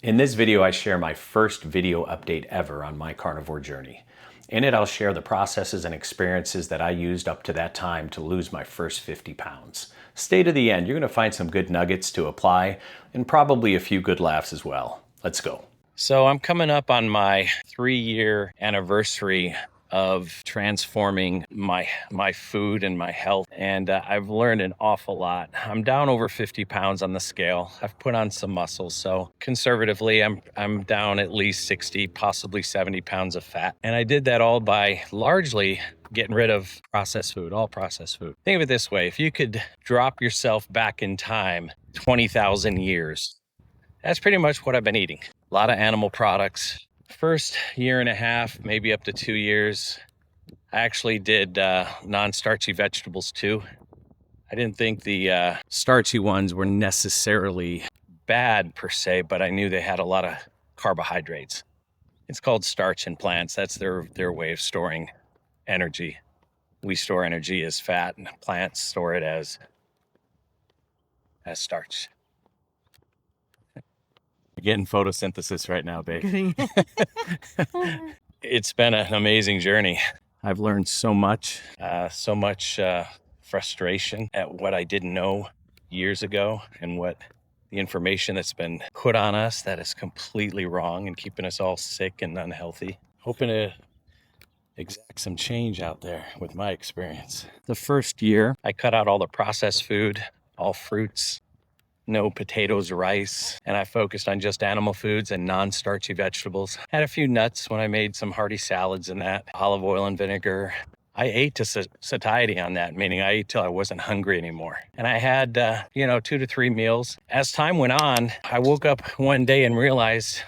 In this video, I share my first video update ever on my carnivore journey. In it, I'll share the processes and experiences that I used up to that time to lose my first 50 pounds. Stay to the end. You're going to find some good nuggets to apply and probably a few good laughs as well. Let's go. So I'm coming up on my 3-year anniversary of transforming my food and my health, and I've learned an awful lot. I'm down over 50 pounds on the scale. I've put on some muscle, so conservatively I'm down at least 60, possibly 70 pounds of fat, and I did that all by largely getting rid of processed food, all processed food. Think of it this way: if you could drop yourself back in time 20,000 years, that's pretty much what I've been eating. A lot of animal products. First year and a half, maybe up to 2 years, I actually did non-starchy vegetables too. I didn't think the starchy ones were necessarily bad per se, but I knew they had a lot of carbohydrates. It's called starch in plants. That's their way of storing energy. We store energy as fat, and plants store it as starch. You're getting photosynthesis right now, babe. It's been an amazing journey. I've learned so much frustration at what I didn't know years ago and what the information that's been put on us that is completely wrong and keeping us all sick and unhealthy. Hoping to exact some change out there with my experience. The first year, I cut out all the processed food, all fruits, no potatoes, rice, and I focused on just animal foods and non-starchy vegetables. Had a few nuts when I made some hearty salads and that, olive oil and vinegar. I ate to satiety on that, meaning I ate till I wasn't hungry anymore. And I had, 2 to 3 meals. As time went on, I woke up one day and realized,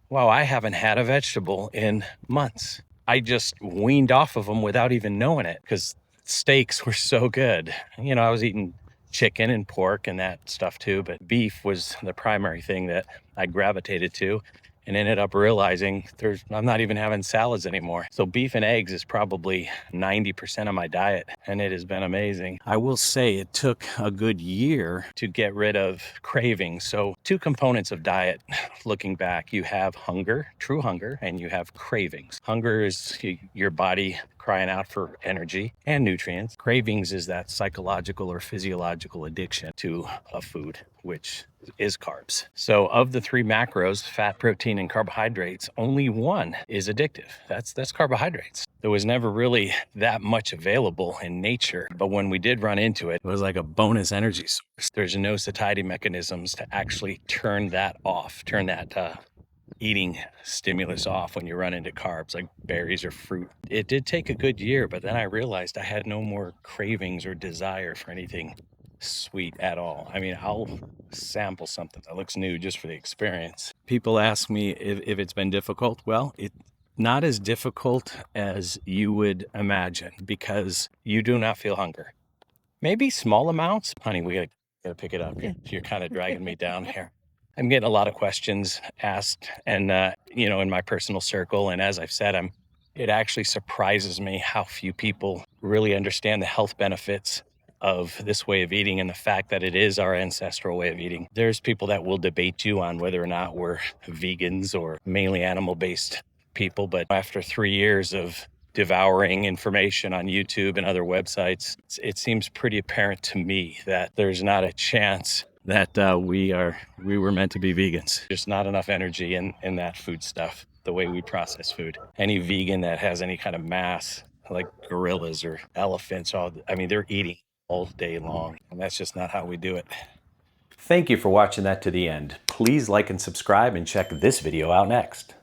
wow, I haven't had a vegetable in months. I just weaned off of them without even knowing it because steaks were so good. I was eating chicken and pork and that stuff too, but beef was the primary thing that I gravitated to, and ended up realizing I'm not even having salads anymore. So beef and eggs is probably 90% of my diet, and it has been amazing. I will say it took a good year to get rid of cravings. So 2 components of diet, looking back: you have hunger, true hunger, and you have cravings. Hunger is your body crying out for energy and nutrients. Cravings is that psychological or physiological addiction to a food, which is carbs. So of the 3 macros, fat, protein, and carbohydrates, only one is addictive. That's carbohydrates. There was never really that much available in nature, but when we did run into it, it was like a bonus energy source. There's no satiety mechanisms to actually turn that off, turn that eating stimulus off when you run into carbs like berries or fruit. It did take a good year, but then I realized I had no more cravings or desire for anything sweet at all. I mean, I'll sample something that looks new just for the experience. People ask me if it's been difficult. Well, it's not as difficult as you would imagine because you do not feel hunger. Maybe small amounts. Honey, we gotta pick it up. You're kind of dragging me down here. I'm getting a lot of questions asked, and in my personal circle. And as I've said, it actually surprises me how few people really understand the health benefits of this way of eating and the fact that it is our ancestral way of eating. There's people that will debate you on whether or not we're vegans or mainly animal-based people, but after 3 years of devouring information on YouTube and other websites, it seems pretty apparent to me that there's not a chance that we were meant to be vegans. There's not enough energy in that food stuff, the way we process food. Any vegan that has any kind of mass, like gorillas or elephants, they're eating all day long, and that's just not how we do it. Thank you for watching that to the end. Please like and subscribe and check this video out next.